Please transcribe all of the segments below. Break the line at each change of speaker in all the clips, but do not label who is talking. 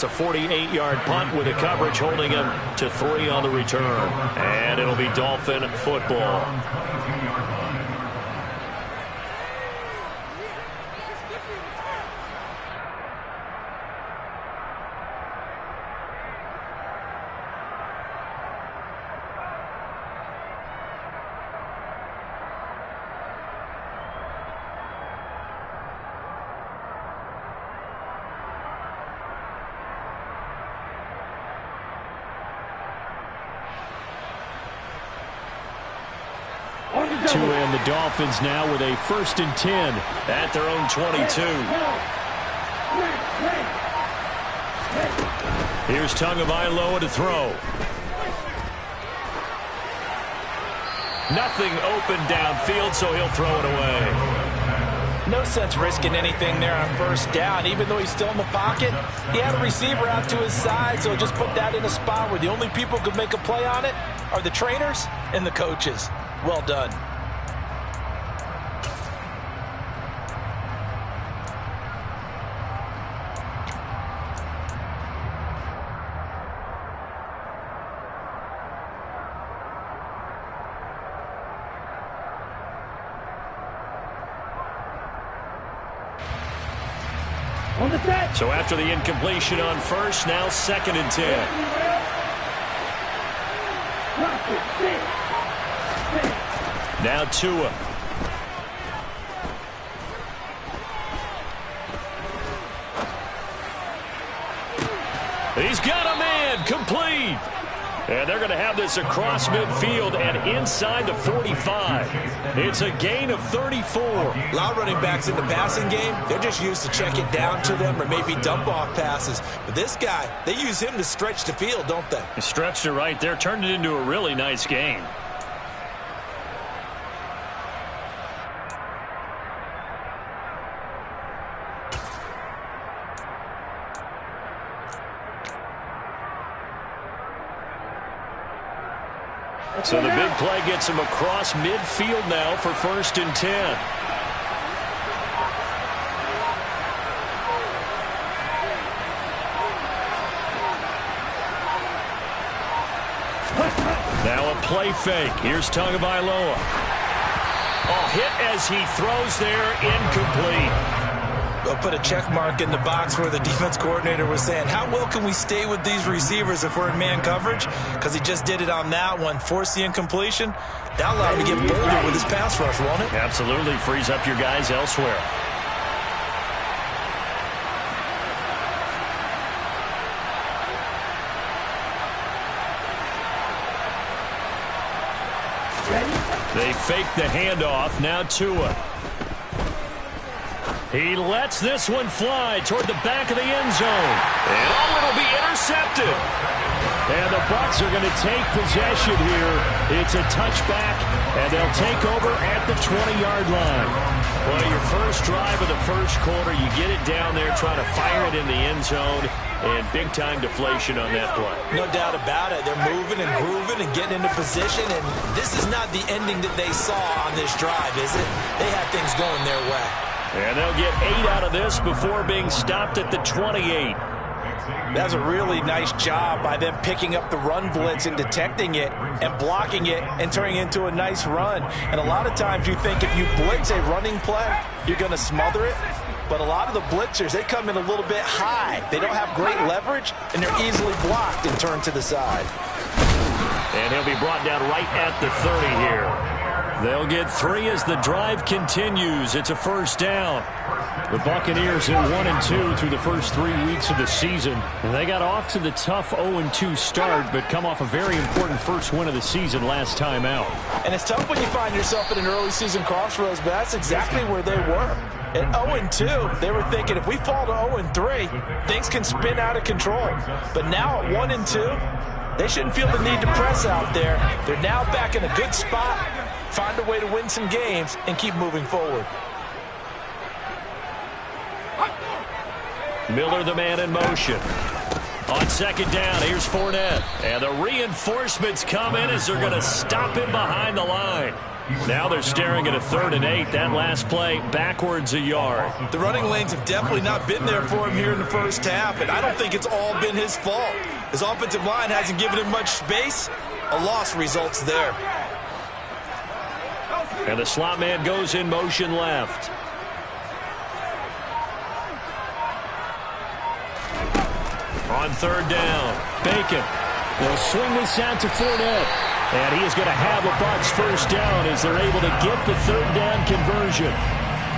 That's a 48-yard punt with the coverage holding him to 3 on the return. And it'll be Dolphin football. To end the Dolphins now with a 1st and 10 at their own 22. Here's Tagovailoa to throw. Nothing open downfield, so he'll throw it away.
No sense risking anything there on 1st down. Even though he's still in the pocket, he had a receiver out to his side, so just put that in a spot where the only people who could make a play on it are the trainers and the coaches. Well done.
So after the incompletion on 1st, now 2nd and 10. Now Tua. He's got a man, complete. And they're going to have this across midfield and inside the 45. It's a gain of 34.
A lot of running backs in the passing game, they're just used to check it down to them or maybe dump off passes. But this guy, they use him to stretch the field, don't they?
He stretched it right there, turned it into a really nice game. So the big play gets him across midfield now for 1st and 10. Now a play fake. Here's Tagovailoa. Hit as he throws there, incomplete.
They'll put a check mark in the box where the defense coordinator was saying, how well can we stay with these receivers if we're in man coverage? Because he just did it on that one, forced the incompletion. That'll allow him to get bolder with his pass rush, won't it?
Absolutely. Frees up your guys elsewhere. They fake the handoff. Now Tua. He lets this one fly toward the back of the end zone. And it'll be intercepted. And the Bucs are going to take possession here. It's a touchback, and they'll take over at the 20-yard line. Well, your first drive of the first quarter, you get it down there, trying to fire it in the end zone, and big-time deflation on that play.
No doubt about it. They're moving and grooving and getting into position, and this is not the ending that they saw on this drive, is it? They had things going their way.
And they'll get 8 out of this before being stopped at the 28.
That's a really nice job by them picking up the run blitz and detecting it and blocking it and turning it into a nice run. And a lot of times you think if you blitz a running play, you're going to smother it. But a lot of the blitzers, they come in a little bit high. They don't have great leverage, and they're easily blocked and turned to the side.
And he'll be brought down right at the 30 here. They'll get 3 as the drive continues. It's a first down. The Buccaneers at 1-2 through the first 3 weeks of the season. And they got off to the tough 0-2 start, but come off a very important first win of the season last time out.
And it's tough when you find yourself at an early season crossroads, but that's exactly where they were. At 0-2, they were thinking if we fall to 0-3, things can spin out of control. But now at 1-2, they shouldn't feel the need to press out there. They're now back in a good spot. Find a way to win some games and keep moving forward.
Miller, the man in motion. On second down, here's Fournette. And the reinforcements come in as they're going to stop him behind the line. Now they're staring at a 3rd and 8. That last play backwards a yard.
The running lanes have definitely not been there for him here in the first half, and I don't think it's all been his fault. His offensive line hasn't given him much space. A loss results there.
And the slot man goes in motion left. On 3rd down, Bacon will swing this out to Fournette. And he is going to have a Bucs first down as they're able to get the 3rd down conversion.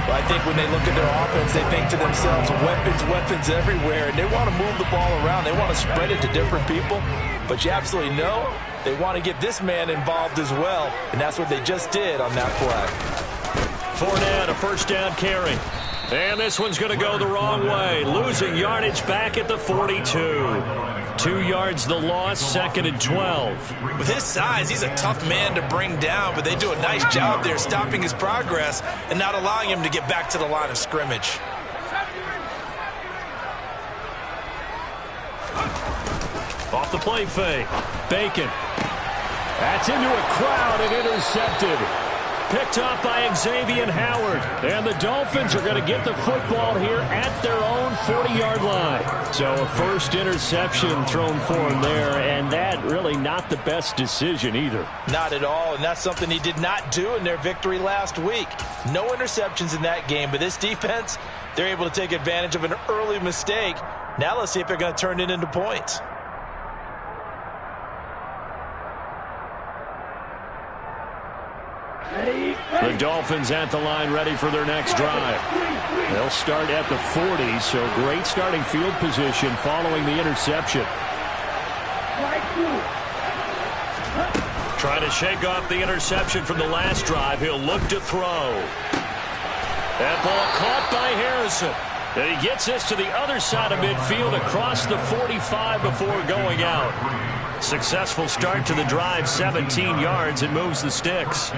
Well, I think when they look at their offense, they think to themselves, weapons everywhere, and they want to move the ball around. They want to spread it to different people. But you absolutely know they want to get this man involved as well, and that's what they just did on that play.
Fournette, a first down carry. And this one's going to go the wrong way. Losing yardage back at the 42. 2 yards the loss, 2nd and 12.
With his size, he's a tough man to bring down, but they do a nice job there stopping his progress and not allowing him to get back to the line of scrimmage.
Off the play fake. Bacon. That's into a crowd and intercepted. Picked off by Xavier Howard. And the Dolphins are going to get the football here at their own 40-yard line. So a first interception thrown for him there, and that really not the best decision either.
Not at all, and that's something he did not do in their victory last week. No interceptions in that game, but this defense, they're able to take advantage of an early mistake. Now let's see if they're going to turn it into points.
The Dolphins at the line ready for their next drive. They'll start at the 40, so great starting field position following the interception. Trying to shake off the interception from the last drive. He'll look to throw. That ball caught by Harrison. And he gets this to the other side of midfield across the 45 before going out. Successful start to the drive, 17 yards, and moves the sticks.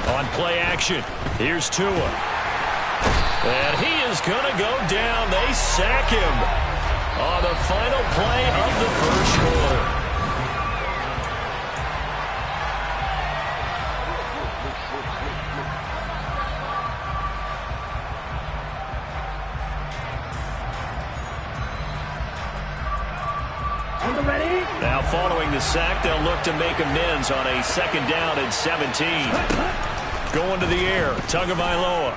On play action, here's Tua. And he is going to go down. They sack him on the final play of the first quarter. Now following the sack, they'll look to make amends on a 2nd down and 17. Going to the air, Tagovailoa.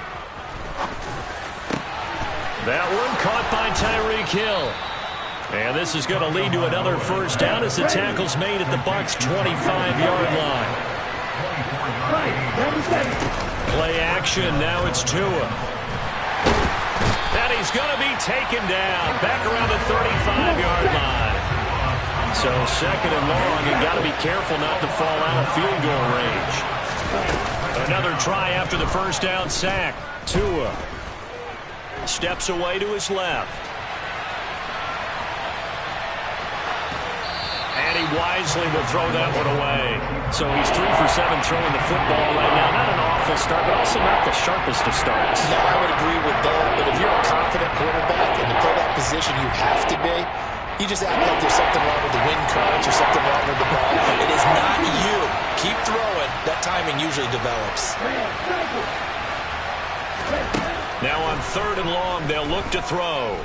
That one caught by Tyreek Hill. And this is going to lead to another first down as the tackle's made at the Bucs' 25-yard line. Play action, now it's Tua. And he's going to be taken down back around the 35-yard line. So 2nd and long, you got to be careful not to fall out of field goal range. Another try after the first down sack. Tua steps away to his left. And he wisely will throw that one away. So he's 3 for 7 throwing the football right now. Not an awful start, but also not the sharpest of starts.
No, I would agree with that. But if you're a confident quarterback and to play that position, you have to be. You just act like there's something wrong with the wind currents or something wrong with the ball. It is not you. Keep throwing. That timing usually develops.
Now on 3rd and long, they'll look to throw.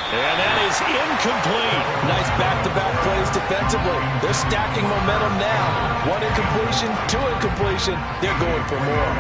And that is incomplete.
Nice back-to-back plays defensively. They're stacking momentum now. 1 incompletion, 2 incompletion. They're going for more.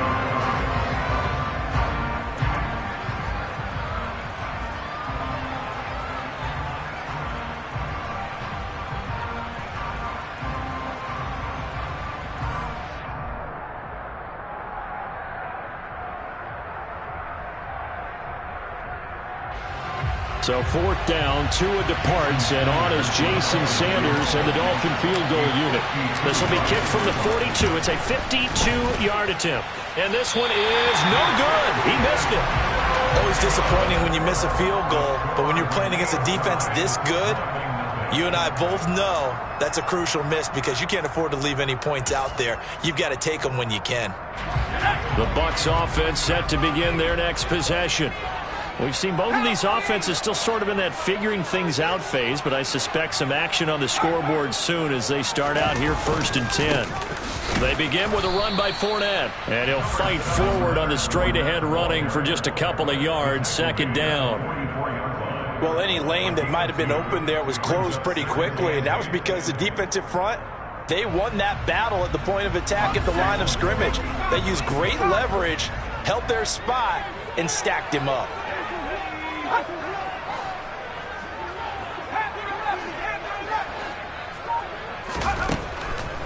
So 4th down, Tua departs, and on is Jason Sanders and the Dolphin field goal unit. This will be kicked from the 42. It's a 52-yard attempt. And this one is no good. He missed it.
Always disappointing when you miss a field goal, but when you're playing against a defense this good, you and I both know that's a crucial miss because you can't afford to leave any points out there. You've got to take them when you can.
The Bucs offense set to begin their next possession. We've seen both of these offenses still sort of in that figuring things out phase, but I suspect some action on the scoreboard soon as they start out here 1st and 10. They begin with a run by Fournette, and he'll fight forward on the straight-ahead running for just a couple of yards, 2nd down.
Well, any lane that might have been open there was closed pretty quickly, and that was because the defensive front, they won that battle at the point of attack at the line of scrimmage. They used great leverage, held their spot, and stacked him up.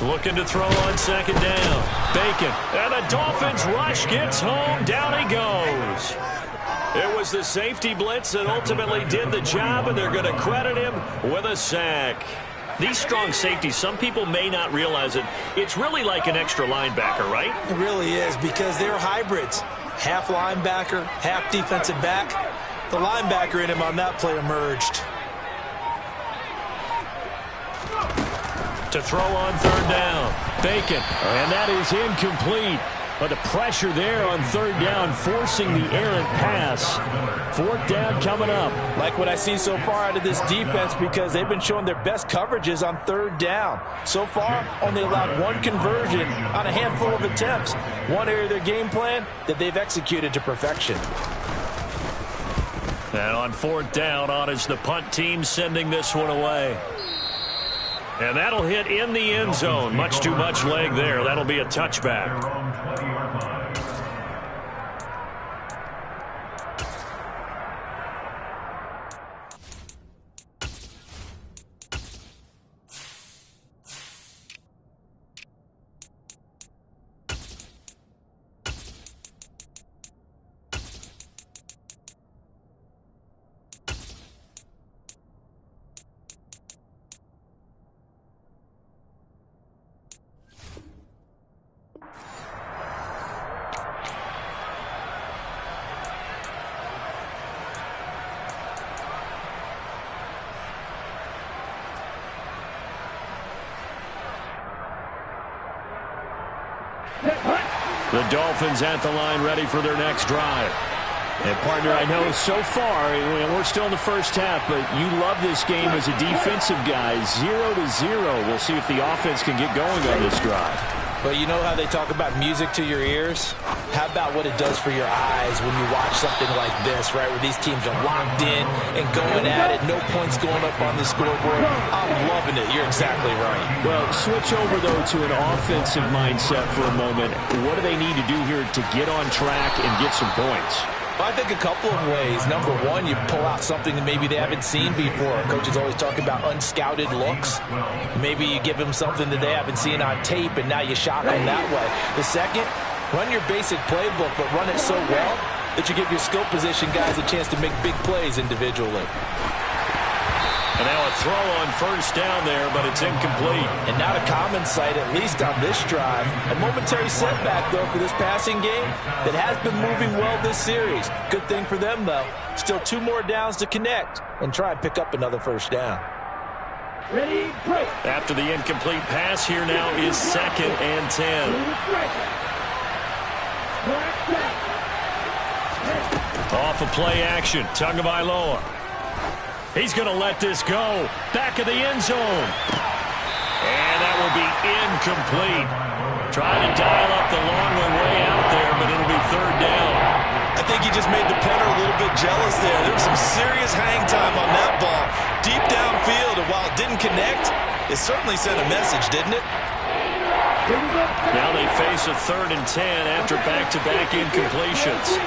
Looking to throw on 2nd down. Bacon. And the Dolphins rush gets home. Down he goes. It was the safety blitz that ultimately did the job, and they're going to credit him with a sack. These strong safeties, some people may not realize it. It's really like an extra linebacker, right?
It really is, because they're hybrids. Half linebacker, half defensive back. The linebacker in him on that play emerged.
To throw on 3rd down. Bacon. And that is incomplete. But the pressure there on 3rd down, forcing the errant pass. 4th down coming up.
Like what I've seen so far out of this defense, because they've been showing their best coverages on 3rd down. So far, only allowed 1 conversion on a handful of attempts. One area of their game plan that they've executed to perfection.
And on 4th down, on is the punt team sending this one away. And that'll hit in the end zone. Much too much leg there. That'll be a touchback. The Dolphins at the line, ready for their next drive. And, partner, I know so far, we're still in the first half, but you love this game as a defensive guy. 0-0. We'll see if the offense can get going on this drive.
But you know how they talk about music to your ears? How about what it does for your eyes when you watch something like this, right, where these teams are locked in and going at it, no points going up on the scoreboard? I'm loving it. You're exactly right.
Well, switch over, though, to an offensive mindset for a moment. What do they need to do here to get on track and get some points?
I think a couple of ways. Number one, you pull out something that maybe they haven't seen before. Coaches always talk about unscouted looks. Maybe you give them something that they haven't seen on tape, and now you shock them that way. The second, run your basic playbook, but run it so well that you give your skill position guys a chance to make big plays individually.
And now a throw on 1st down there, but it's incomplete.
And not a common sight, at least on this drive. A momentary setback, though, for this passing game that has been moving well this series. Good thing for them, though. Still 2 more downs to connect and try and pick up another 1st down.
Ready, break. After the incomplete pass, here now is 2nd and 10. Off of play action, Tagovailoa. He's going to let this go. Back of the end zone. And that will be incomplete. Trying to dial up the long way out there, but it'll be 3rd down.
I think he just made the punter a little bit jealous there. There was some serious hang time on that ball. Deep downfield, and while it didn't connect, it certainly sent a message, didn't it?
Now they face a 3rd and 10 after back-to-back incompletions.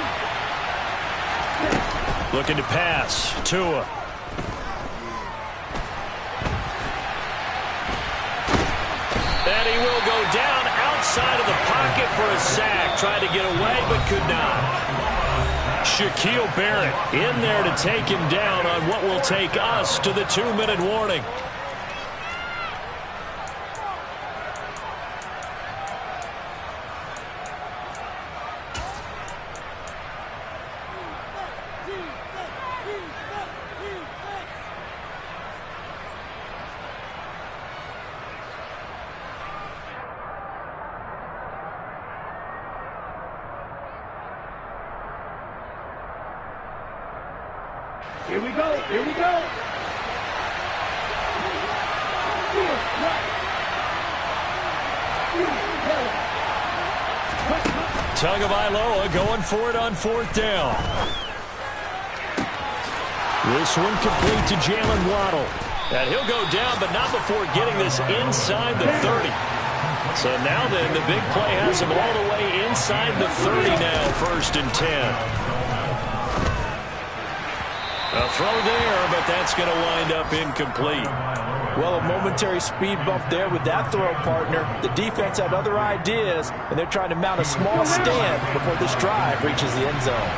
Looking to pass. Tua. And he will go down outside of the pocket for a sack. Tried to get away, but could not. Shaquille Barrett in there to take him down on what will take us to the 2-minute warning.
Here we go. Here we go.
Tagovailoa going for it on 4th down. This one complete to Jalen Waddle. And he'll go down, but not before getting this inside the 30. So now then, the big play has him all the way inside the 30 now, 1st and 10. A throw there, but that's going to wind up incomplete.
Well, a momentary speed bump there with that throw, partner. The defense had other ideas, and they're trying to mount a small stand before this drive reaches the end zone.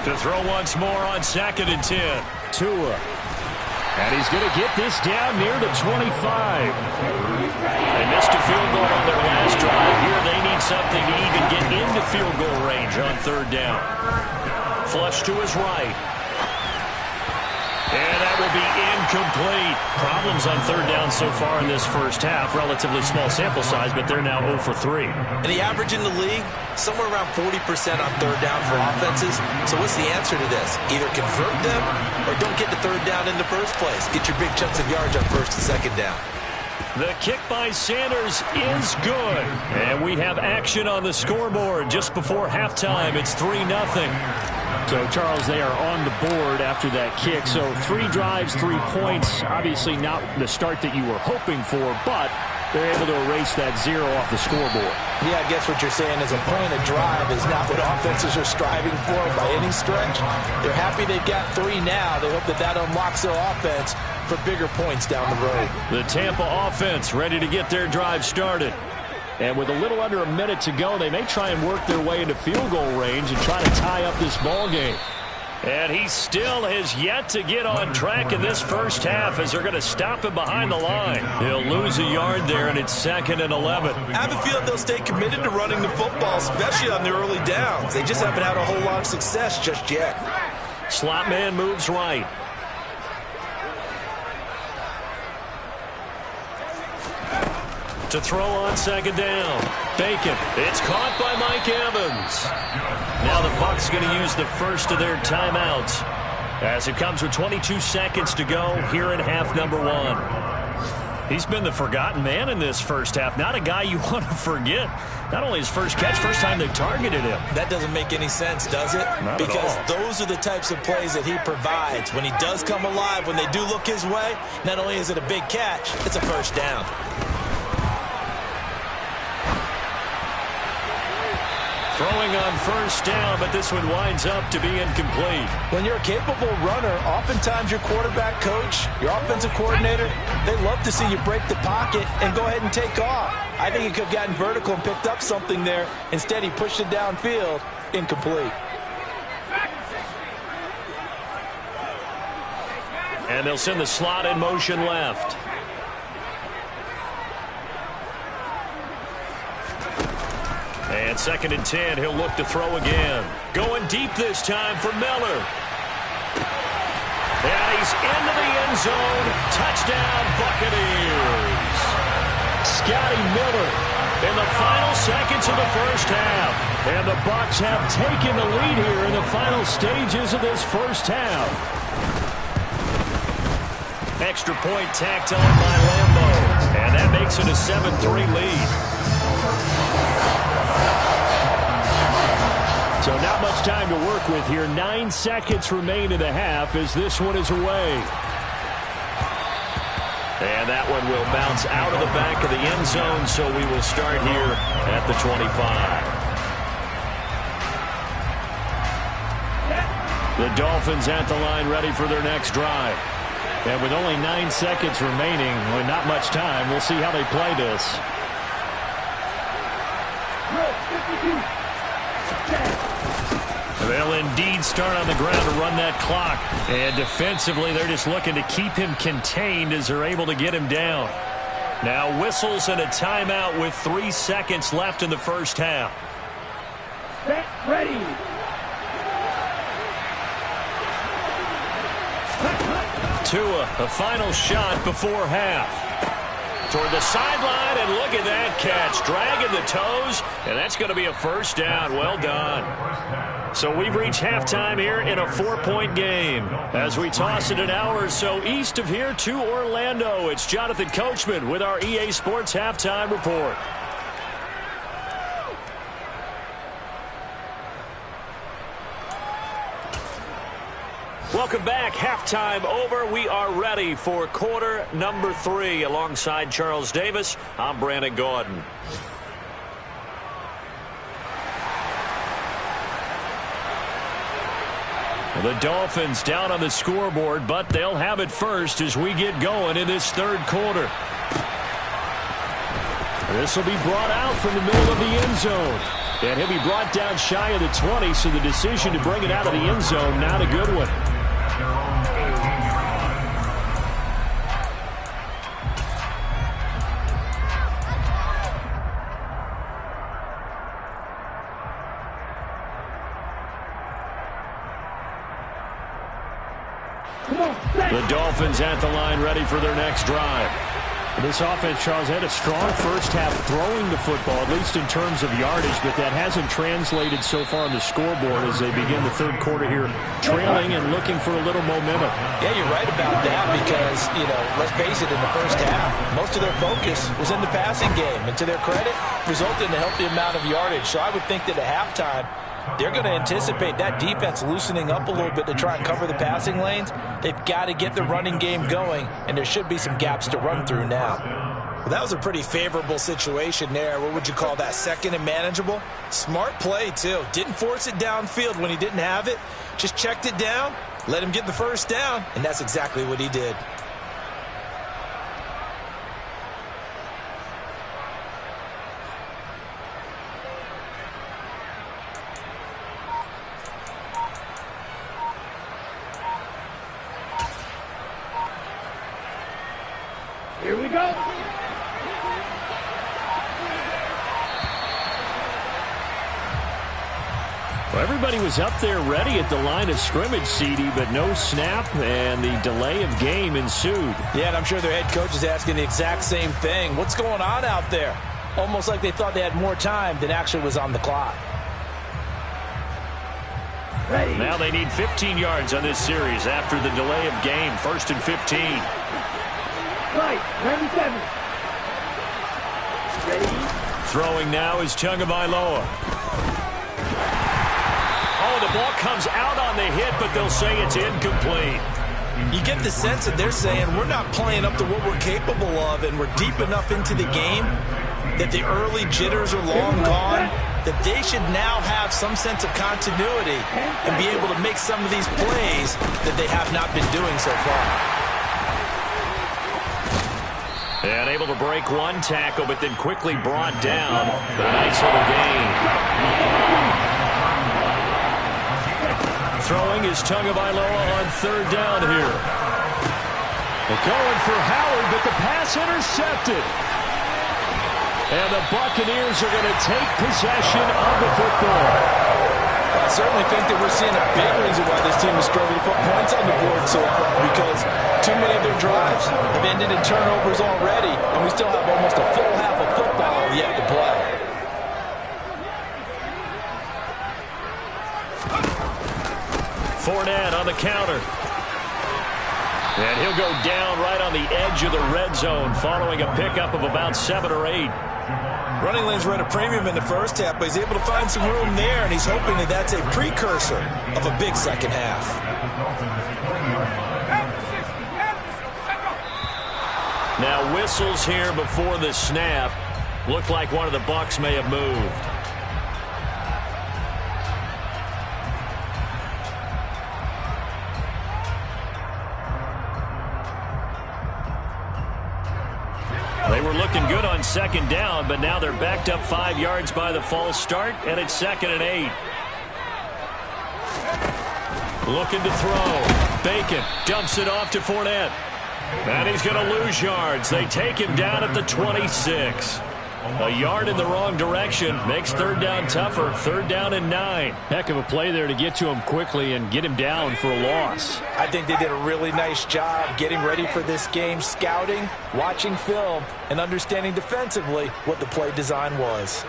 To throw once more on 2nd and 10. Tua. And he's going to get this down near the 25. They missed a field goal on their last drive. Here they need something to even get into field goal range on 3rd down. Flush to his right. And that will be incomplete. Problems on 3rd down so far in this first half. Relatively small sample size, but they're now 0 for 3.
And the average in the league, somewhere around 40% on 3rd down for offenses. So what's the answer to this? Either convert them or don't get to 3rd down in the first place. Get your big chunks of yards on 1st and 2nd down.
The kick by Sanders is good. And we have action on the scoreboard just before halftime. It's 3-0. So, Charles, they are on the board after that kick. So 3 drives, 3 points. Obviously not the start that you were hoping for, but they're able to erase that 0 off the scoreboard.
Yeah, I guess what you're saying is a point of drive is not what offenses are striving for by any stretch. They're happy they've got 3 now. They hope that that unlocks their offense for bigger points down the road.
The Tampa offense ready to get their drive started. And with a little under a minute to go, they may try and work their way into field goal range and try to tie up this ball game. And he still has yet to get on track in this first half as they're going to stop him behind the line. He'll lose a yard there, and it's 2nd and 11.
I have a feeling they'll stay committed to running the football, especially on the early downs. They just haven't had a whole lot of success just yet.
Slot man moves right. To throw on 2nd down. Bacon. It's caught by Mike Evans. Now the Bucs going to use the first of their timeouts as it comes with 22 seconds to go here in half number 1. He's been the forgotten man in this first half. Not a guy you want to forget. Not only his first catch, first time they targeted him.
That doesn't make any sense, does it?
Not
because
at all.
those are the types of plays that he provides. When he does come alive, when they do look his way, not only is it a big catch, it's a first down.
Throwing on 1st down, but this one winds up to be incomplete.
When you're a capable runner, oftentimes your quarterback coach, your offensive coordinator, they love to see you break the pocket and go ahead and take off. I think he could have gotten vertical and picked up something there. Instead, he pushed it downfield. Incomplete.
And they'll send the slot in motion left. And 2nd and 10, he'll look to throw again. Going deep this time for Miller. And he's into the end zone. Touchdown, Buccaneers. Scotty Miller in the final seconds of the first half. And the Bucs have taken the lead here in the final stages of this first half. Extra point tacked on by Lambeau. And that makes it a 7-3 lead. So not much time to work with here. 9 seconds remain in the half as this one is away. And that one will bounce out of the back of the end zone, so we will start here at the 25. The Dolphins at the line ready for their next drive. And with only 9 seconds remaining, with not much time, we'll see how they play this. They'll indeed start on the ground to run that clock. And defensively, they're just looking to keep him contained as they're able to get him down. Now whistles and a timeout with 3 seconds left in the first half.
Set, ready.
Tua, a final shot before half. toward the sideline, and look at that catch. Dragging the toes, and that's going to be a first down. Well done. So we've reached halftime here in a 4-point game. As we toss it an hour or so east of here to Orlando, it's Jonathan Coachman with our EA Sports Halftime Report. Welcome back. Halftime over. We are ready for quarter number 3. Alongside Charles Davis, I'm Brandon Gaudin. The Dolphins down on the scoreboard, but they'll have it first as we get going in this third quarter. This will be brought out from the middle of the end zone. And he'll be brought down shy of the 20, so the decision to bring it out of the end zone, not a good one. The Dolphins at the line, ready for their next drive.
This offense, Charles, had a strong first half throwing the football, at least in terms of yardage, but that hasn't translated so far on the scoreboard as they begin the third quarter here, trailing and looking for a little momentum.
Yeah, you're right about that because, let's face it, in the first half, most of their focus was in the passing game. And to their credit, resulted in a healthy amount of yardage. So I would think that at halftime, they're going to anticipate that defense loosening up a little bit to try and cover the passing lanes. They've got to get the running game going, and there should be some gaps to run through now.
Well, that was a pretty favorable situation there. What would you call that? Second and manageable? Smart play, too. Didn't force it downfield when he didn't have it. Just checked it down, let him get the first down, and that's exactly what he did.
Here we go.
Well, everybody was up there ready at the line of scrimmage, CD, but no snap, and the delay of game ensued.
Yeah, and I'm sure their head coach is asking the exact same thing. What's going on out there? Almost like they thought they had more time than actually was on the clock.
Ready.
Now they need 15 yards on this series after the delay of game. 1st and 15.
Right, 97. Ready.
Throwing now is Tagovailoa. Oh, the ball comes out on the hit, but they'll say it's incomplete.
You get the sense that they're saying we're not playing up to what we're capable of, and we're deep enough into the game that the early jitters are long gone, that they should now have some sense of continuity and be able to make some of these plays that they have not been doing so far.
And able to break one tackle, but then quickly brought down. A nice little gain. Throwing is Tagovailoa on 3rd down here. They're going for Howard, but the pass intercepted. And the Buccaneers are going to take possession of the football.
I certainly think that we're seeing a big reason why this team is struggling to put points on the board so far, because too many of their drives have ended in turnovers already, and we still have almost a full half of football yet to play.
Fournette on the counter. And he'll go down right on the edge of the red zone following a pickup of about 7 or 8.
Running lanes were at a premium in the first half, but he's able to find some room there, and he's hoping that that's a precursor of a big second half.
Now whistles here before the snap. Looked like one of the Bucs may have moved. They were looking good on 2nd down, but now they're backed up 5 yards by the false start, and it's 2nd and 8. Looking to throw. Bacon dumps it off to Fournette. And he's going to lose yards. They take him down at the 26. A yard in the wrong direction makes third down tougher. 3rd down and 9.
Heck of a play there to get to him quickly and get him down for a loss.
I think they did a really nice job getting ready for this game, scouting, watching film, and understanding defensively what the play design was.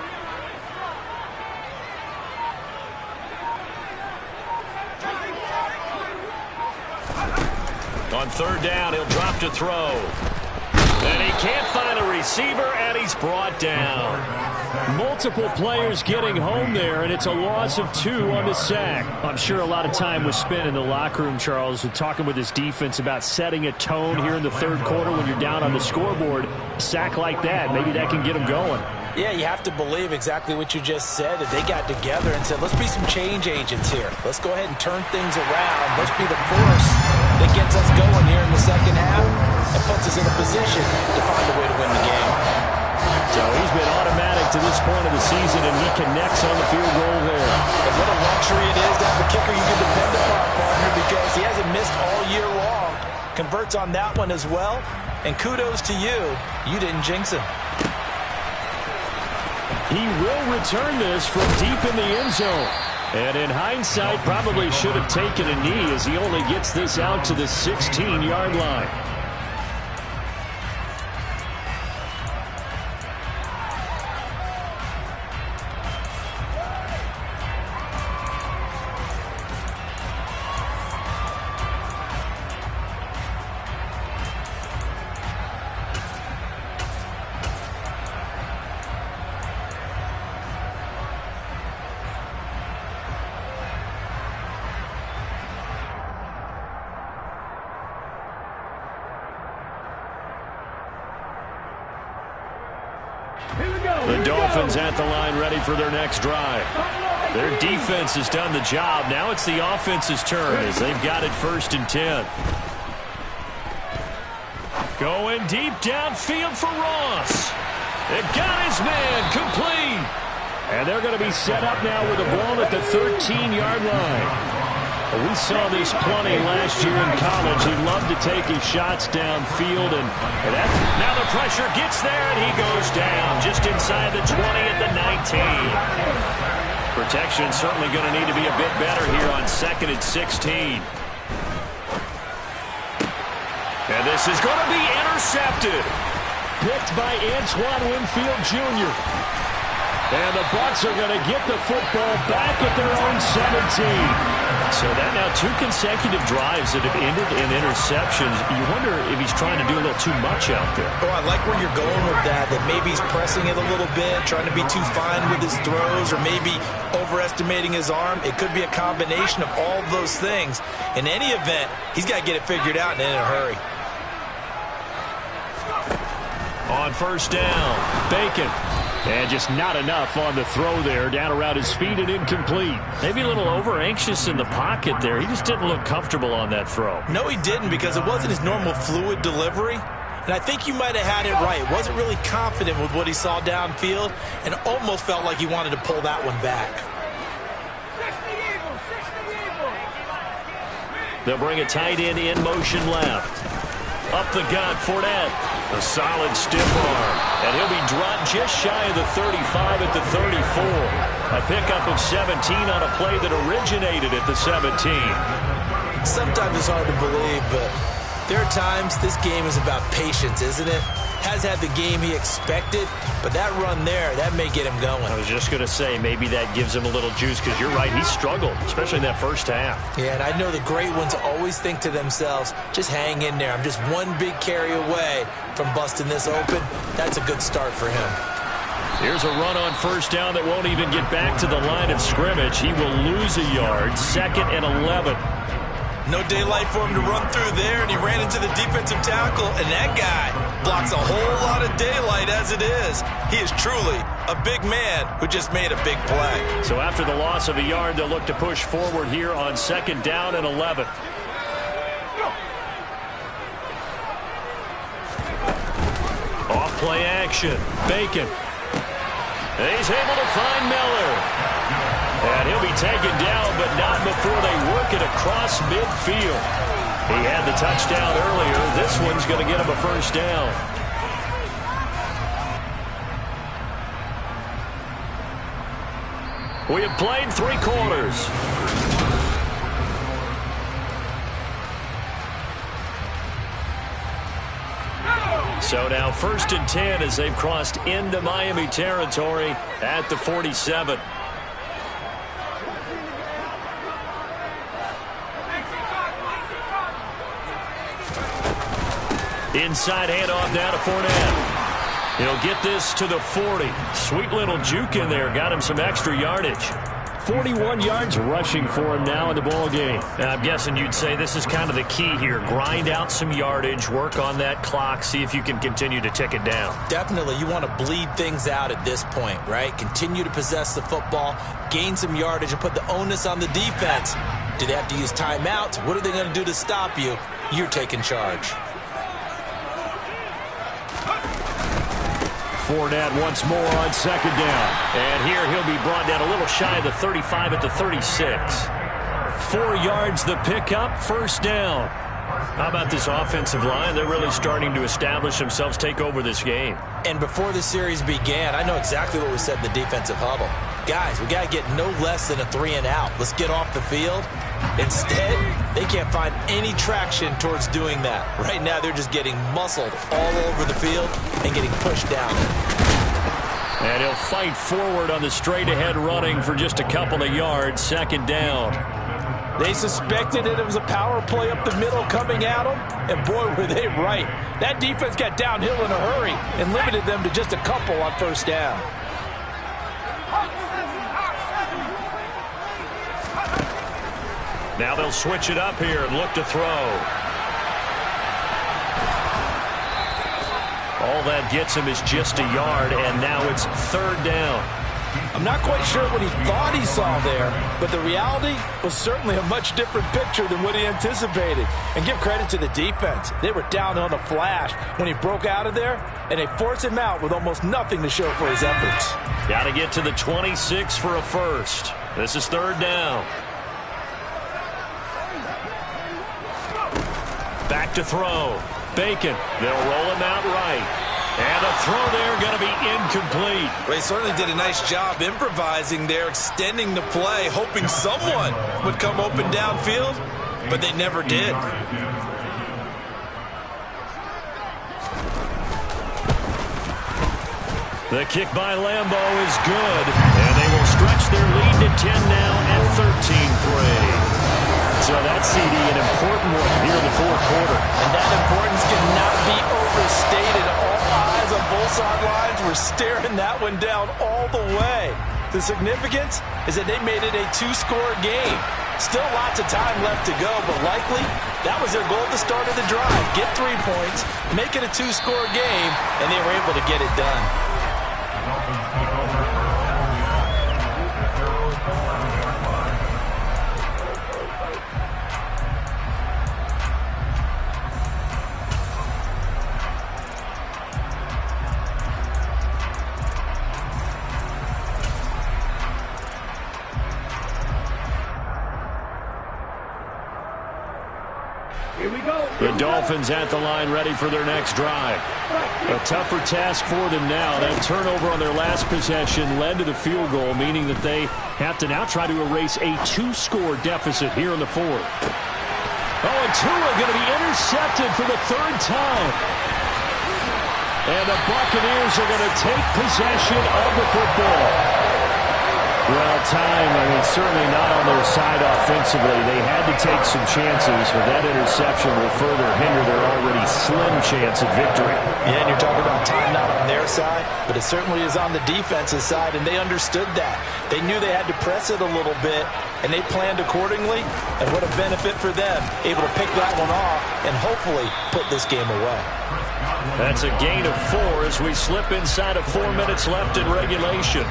On 3rd down, he'll drop to throw. And he can't find a receiver, and he's brought down.
Multiple players getting home there, and it's a loss of 2 on the sack. I'm sure a lot of time was spent in the locker room, Charles, talking with his defense about setting a tone here in the 3rd quarter when you're down on the scoreboard. A sack like that, maybe that can get him going.
Yeah, you have to believe exactly what you just said. That they got together and said, let's be some change agents here. Let's go ahead and turn things around. Let's be the force that gets us going here in the 2nd half and puts us in a position to find a way to win the game.
So he's been automatic to this point of the season, and he connects on the field goal there.
And what a luxury it is to have a kicker you can depend upon, partner, because he hasn't missed all year long. Converts on that one as well. And kudos to you. You didn't jinx him.
He will return this from deep in the end zone. And in hindsight, probably should have taken a knee as he only gets this out to the 16-yard line. The Dolphins at the line ready for their next drive. Their defense has done the job. Now it's the offense's turn as they've got it 1st and 10. Going deep downfield for Ross. It got his man complete. And they're going to be set up now with the ball at the 13-yard line. We saw this plenty last year in college. He loved to take his shots downfield. And now the pressure gets there, and he goes down just inside the 20 at the 19. Protection certainly going to need to be a bit better here on 2nd and 16. And this is going to be intercepted. Picked by Antoine Winfield Jr. And the Bucs are going to get the football back at their own 17. So that now 2 consecutive drives that have ended in interceptions. You wonder if he's trying to do a little too much out there.
Oh, I like where you're going with that maybe he's pressing it a little bit, trying to be too fine with his throws, or maybe overestimating his arm. It could be a combination of all of those things. In any event, he's got to get it figured out and in a hurry.
On 1st down, Bacon. And just not enough on the throw there. Down around his feet and incomplete. Maybe a little over-anxious in the pocket there. He just didn't look comfortable on that throw.
No, he didn't, because it wasn't his normal fluid delivery. And I think you might have had it right. Wasn't really confident with what he saw downfield and almost felt like he wanted to pull that one back.
They'll bring a tight end in motion left. Up the gut, Fournette. A solid stiff arm. And he'll be dropped just shy of the 35 at the 34. A pickup of 17 on a play that originated at the 17.
Sometimes it's hard to believe, but there are times this game is about patience, isn't it? Has had the game he expected, but that run there, that may get him going.
I was just going to say, maybe that gives him a little juice, because you're right, he struggled, especially in that 1st half.
Yeah, and I know the great ones always think to themselves, just hang in there. I'm just one big carry away from busting this open. That's a good start for him.
Here's a run on 1st down that won't even get back to the line of scrimmage. He will lose a yard, 2nd and 11.
No daylight for him to run through there, and he ran into the defensive tackle, and that guy blocks a whole lot of daylight as it is. He is truly a big man who just made a big play.
So after the loss of a yard, they'll look to push forward here on 2nd down and 11. Off play action. Bacon. He's able to find Miller. And he'll be taken down, but not before they work it across midfield. He had the touchdown earlier. This one's going to get him a 1st down.
We have played 3 quarters. So now 1st and 10 as they've crossed into Miami territory at the 47. Inside handoff now to Fournette. He'll get this to the 40. Sweet little juke in there. Got him some extra yardage. 41 yards rushing for him now in the ball game. Now, I'm guessing you'd say this is kind of the key here. Grind out some yardage, work on that clock, see if you can continue to tick it down.
Definitely. You want to bleed things out at this point, right? Continue to possess the football, gain some yardage, and put the onus on the defense. Do they have to use timeouts? What are they going to do to stop you? You're taking charge.
Fournette once more on 2nd down. And here he'll be brought down a little shy of the 35 at the 36. 4 yards the pickup, 1st down. How about this offensive line? They're really starting to establish themselves, take over this game.
And before the series began, I know exactly what we said in the defensive huddle. Guys, we got to get no less than a 3 and out. Let's get off the field. Instead, they can't find any traction towards doing that. Right now, they're just getting muscled all over the field and getting pushed down.
And he'll fight forward on the straight-ahead running for just a couple of yards. 2nd down.
They suspected it was a power play up the middle coming at them, and boy, were they right. That defense got downhill in a hurry and limited them to just a couple on 1st down.
Now they'll switch it up here and look to throw. All that gets him is just a yard, and now it's 3rd down.
I'm not quite sure what he thought he saw there, but the reality was certainly a much different picture than what he anticipated. And give credit to the defense. They were down on a flash when he broke out of there, and they forced him out with almost nothing to show for his efforts.
Got to get to the 26 for a 1st. This is 3rd down. Back to throw. Bacon. They'll roll him out right. And the throw there going to be incomplete.
Well, he certainly did a nice job improvising there, extending the play, hoping someone would come open downfield, but they never did.
The kick by Lambo is good, and they will stretch their lead to 10 now at 13-3. So that CD, an important one here in the 4th quarter.
And that importance cannot be overstated. All eyes on both sidelines were staring that one down all the way. The significance is that they made it a 2-score game. Still lots of time left to go, but likely that was their goal at the start of the drive. Get 3 points, make it a 2-score game, and they were able to get it done.
The Dolphins at the line ready for their next drive. A tougher task for them now. That turnover on their last possession led to the field goal, meaning that they have to now try to erase a 2-score deficit here in the 4th. Oh, and Tua going to be intercepted for the 3rd time. And the Buccaneers are going to take possession of the football. Well, time, certainly not on their side offensively. They had to take some chances, but that interception will further hinder their already slim chance at victory.
Yeah, and you're talking about time not on their side, but it certainly is on the defensive side, and they understood that. They knew they had to press it a little bit, and they planned accordingly, and what a benefit for them, able to pick that one off and hopefully put this game away.
That's a gain of 4 as we slip inside of 4 minutes left in regulation.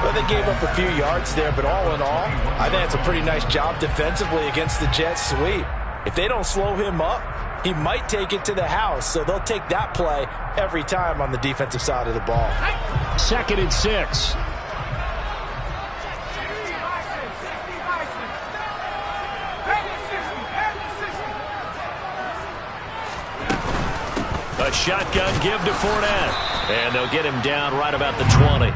Well, they gave up a few yards there, but all in all, I think it's a pretty nice job defensively against the Jets sweep. If they don't slow him up, he might take it to the house, so they'll take that play every time on the defensive side of the ball.
2nd and 6. A shotgun give to Fournette, and they'll get him down right about the 20.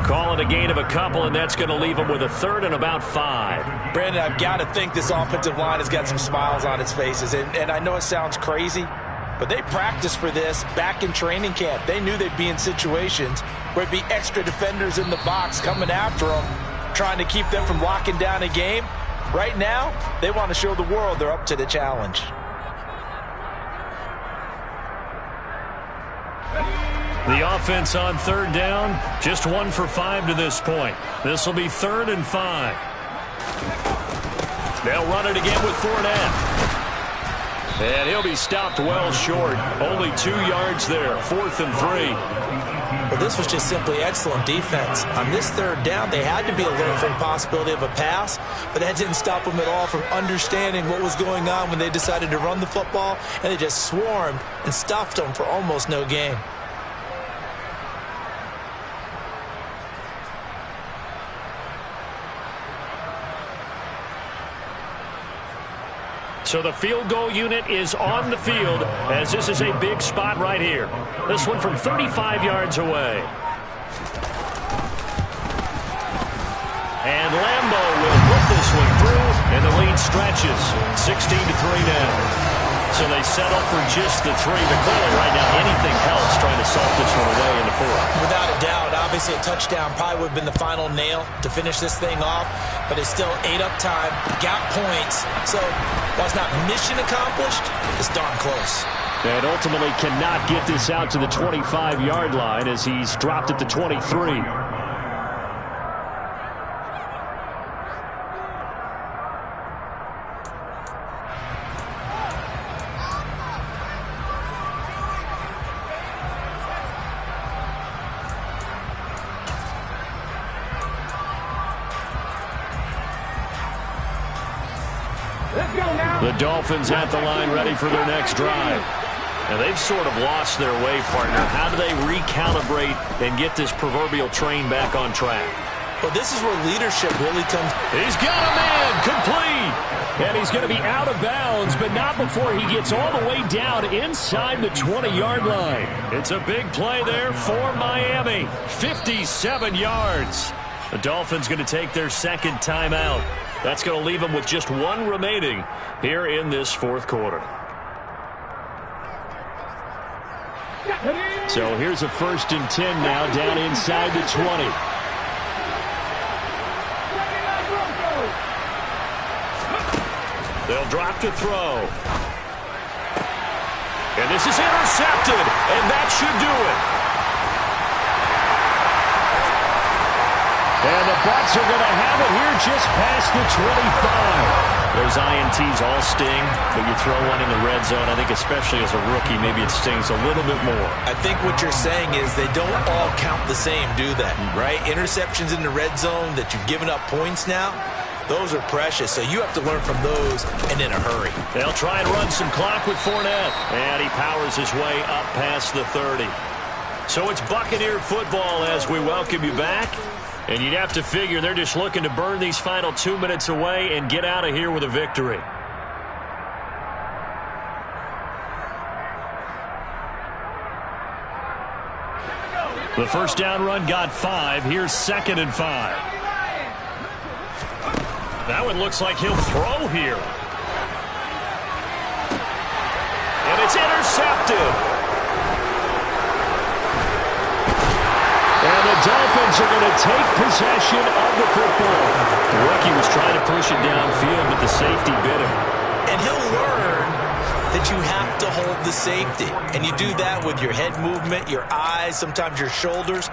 Call it a gain of a couple, and that's going to leave them with a third and about 5.
Brandon, I've got to think this offensive line has got some smiles on its faces. And I know it sounds crazy, but they practiced for this back in training camp. They knew they'd be in situations where it'd be extra defenders in the box coming after them, trying to keep them from locking down a game. Right now, they want to show the world they're up to the challenge.
The offense on third down, just 1 for 5 to this point. This will be 3rd and 5. They'll run it again with Fournette. And he'll be stopped well short. Only 2 yards there, 4th and 3.
Well, this was just simply excellent defense. On this 3rd down, they had to be alert for the possibility of a pass, but that didn't stop them at all from understanding what was going on when they decided to run the football, and they just swarmed and stuffed them for almost no gain.
So the field goal unit is on the field as this is a big spot right here. This one from 35 yards away. And Lambo will put this one through, and the lead stretches 16-3 now. So they settle for just the 3, but clearly right now anything helps trying to salt this one away in the 4th.
Without a doubt, obviously a touchdown probably would have been the final nail to finish this thing off, but it's still 8 up time, got points, so while it's not mission accomplished, it's darn close.
And ultimately cannot get this out to the 25-yard line as he's dropped at the 23. The Dolphins at the line ready for their next drive. And they've sort of lost their way, partner. How do they recalibrate and get this proverbial train back on track?
Well, this is where leadership really comes.
He's got a man complete. And he's going to be out of bounds, but not before he gets all the way down inside the 20-yard line. It's a big play there for Miami. 57 yards. The Dolphins going to take their 2nd timeout. That's going to leave them with just 1 remaining here in this 4th quarter. So here's a 1st and 10 now down inside the 20. They'll drop to throw. And this is intercepted, and that should do it. And the Bucs are going to have it here just past the 25. Those INTs all sting, but you throw one in the red zone, I think especially as a rookie, maybe it stings a little bit more.
I think what you're saying is they don't all count the same, do they? Right? Interceptions in the red zone that you've given up points now, those are precious, so you have to learn from those and in a hurry.
They'll try and run some clock with Fournette, and he powers his way up past the 30. So it's Buccaneer football as we welcome you back. And you'd have to figure they're just looking to burn these final 2 minutes away and get out of here with a victory. The first down run got 5. Here's 2nd and 5. That one looks like he'll throw here. And it's intercepted. And the Dolphins are going to take possession of the football. The rookie was trying to push it downfield, but the safety bit him.
And he'll learn that you have to hold the safety. And you do that with your head movement, your eyes, sometimes your shoulders.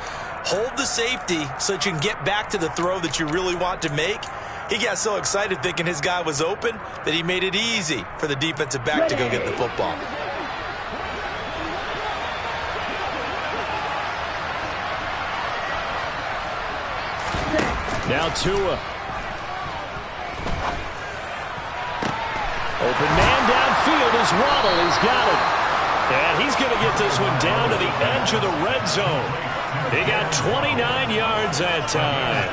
Hold the safety so that you can get back to the throw that you really want to make. He got so excited thinking his guy was open that he made it easy for the defensive back to go get the football.
Now Tua. Open man downfield is Waddle. He's got it. And he's going to get this one down to the edge of the red zone. He got 29 yards that time.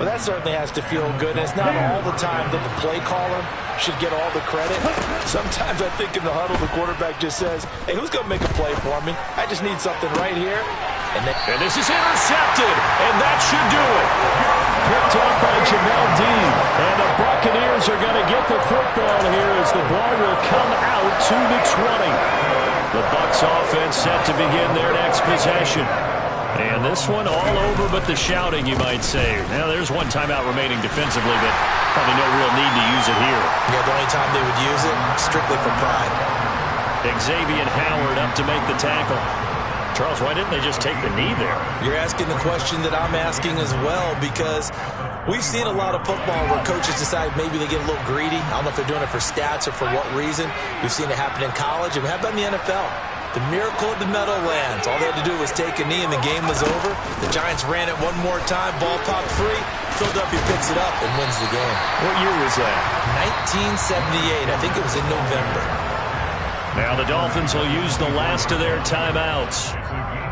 Well, that certainly has to feel good. And it's not all the time that the play caller should get all the credit. Sometimes I think in the huddle, the quarterback just says, hey, who's going to make a play for me? I just need something right here.
And this is intercepted, and that should do it. Picked up by Jamel Dean. And the Buccaneers are going to get the football here as the ball will come out to the 20. The Bucs offense set to begin their next possession. And this one all over but the shouting, you might say. Now, there's one timeout remaining defensively, but probably no real need to use it here.
Yeah, the only time they would use it, strictly for pride.
Xavier Howard up to make the tackle. Charles, why didn't they just take the knee there?
You're asking the question that I'm asking as well, because we've seen a lot of football where coaches decide maybe they get a little greedy. I don't know if they're doing it for stats or for what reason. We've seen it happen in college, and how about in the NFL? The miracle of the Meadowlands. All they had to do was take a knee, and the game was over. The Giants ran it one more time. Ball popped free. Philadelphia picks it up and wins the game.
What year was that?
1978. I think it was in November.
Now the Dolphins will use the last of their timeouts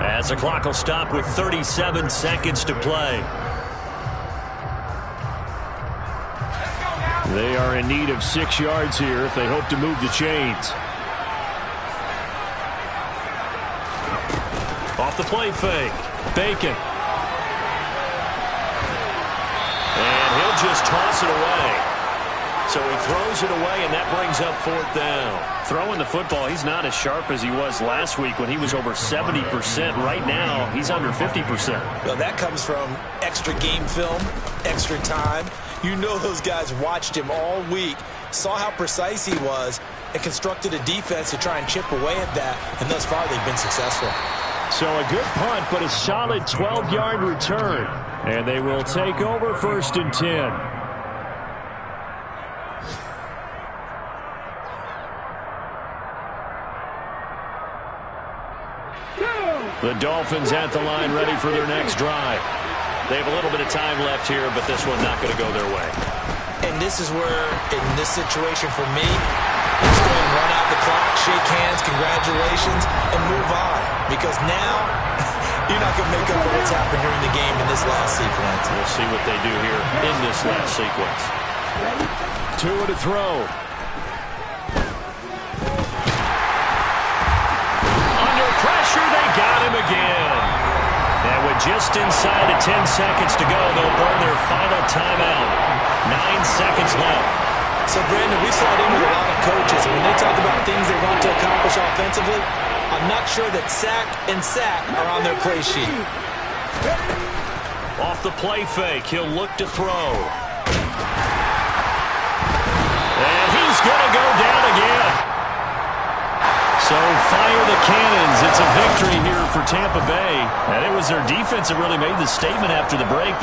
as the clock will stop with 37 seconds to play. They are in need of 6 yards here if they hope to move the chains. Off the play fake. Bacon. And he'll just toss it away. So he throws it away, and that brings up 4th down. Throwing the football, he's not as sharp as he was last week when he was over 70%. Right now, he's under 50%.
Well, that comes from extra game film, extra time. You know those guys watched him all week, saw how precise he was, and constructed a defense to try and chip away at that. And thus far, they've been successful.
So a good punt, but a solid 12-yard return. And they will take over 1st and 10. The Dolphins at the line, ready for their next drive. They have a little bit of time left here, but this one not going to go their way.
And this is where, in this situation for me, just go and run out the clock, shake hands, congratulations, and move on. Because now, you're not going to make up for what's happened during the game in this last sequence.
We'll see what they do here in this last sequence. Tua to throw. Pressure, they got him again. And with just inside of 10 seconds to go, they'll burn their final timeout. 9 seconds left.
So, Brandon, we saw it in with a lot of coaches. When they talk about things they want to accomplish offensively, I'm not sure that sack and sack are on their play sheet.
Off the play fake, he'll look to throw. And he's going to go down again. So fire the cannons. It's a victory here for Tampa Bay. And it was their defense that really made the statement after the break.